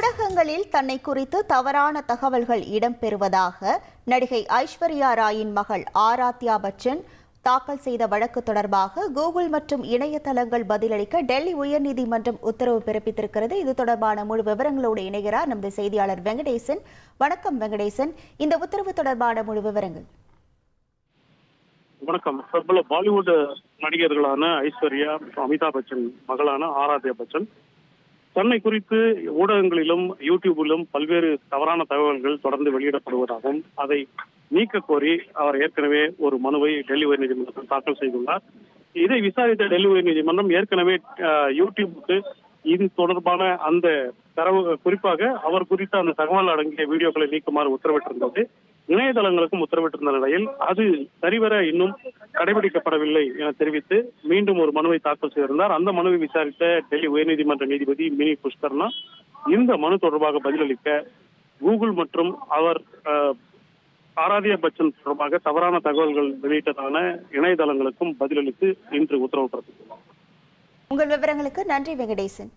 ஊடகங்களில் தன்னை குறித்து தவறான தகவல்கள் இடம்பெறுவதாக நடிகை ஐஸ்வர்யா ராயின் மகள் ஆராத்யா பச்சன் தாக்கல் செய்த வழக்கு தொடர்பாக கூகுள் மற்றும் இணையதளங்கள் பதிலளிக்க டெல்லி உயர்நீதிமன்றம் உத்தரவு பிறப்பித்திருக்கிறது. இது தொடர்பான முழு விவரங்களோடு இணைகிறார் நமது செய்தியாளர் வெங்கடேசன். வணக்கம் வெங்கடேசன், இந்த உத்தரவு தொடர்பான முழு விவரங்கள். வணக்கம். பிரபல பாலிவுட் நடிகர்களான ஐஸ்வர்யா, அமிதாப் பச்சன் மகளான ஆராத்யா பச்சன் தன்னை குறித்து ஊடகங்களிலும் யூடியூபிலும் பல்வேறு தவறான தகவல்கள் தொடர்ந்து வெளியிடப்படுவதாகவும் அதை நீக்க கோரி அவர் ஏற்கனவே ஒரு மனுவை டெல்லி உயர்நீதிமன்றத்தில் தாக்கல் செய்துள்ளார். இதை விசாரித்த டெல்லி உயர்நீதிமன்றம் ஏற்கனவே யூடியூபுக்கு இது தொடர்பான அந்த தரவு, குறிப்பாக அவர் குறித்த அந்த தகவல் அடங்கிய வீடியோக்களை நீக்குமாறு உத்தரவிட்டிருந்தது. இணையதளங்களுக்கும் உத்தரவிட்டிருந்த நிலையில் அது சரிவர இன்னும் கடைபிடிக்கப்படவில்லை என தெரிவித்து மீண்டும் ஒரு மனுவை தாக்கல் செய்திருந்தார். அந்த மனுவை விசாரித்த டெல்லி உயர்நீதிமன்ற நீதிபதி மினி புஷ்கர்னா இந்த மனு தொடர்பாக பதிலளிக்க கூகுள் மற்றும் அவர் ஆராத்யா பச்சன் தொடர்பாக தவறான தகவல்கள் வெளியிட்டதான இணையதளங்களுக்கும் பதிலளித்து இன்று உத்தரவு பிறப்பித்துள்ளார். உங்கள் விவரங்களுக்கு நன்றி Venkatesan.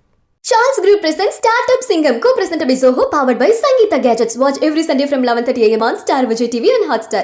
Charles Group presents Startup Singham, co-presented by Zoho, powered by Sangeeta Gadgets. Watch every Sunday from 11:30 a.m. on Star Vijay TV and Hotstar.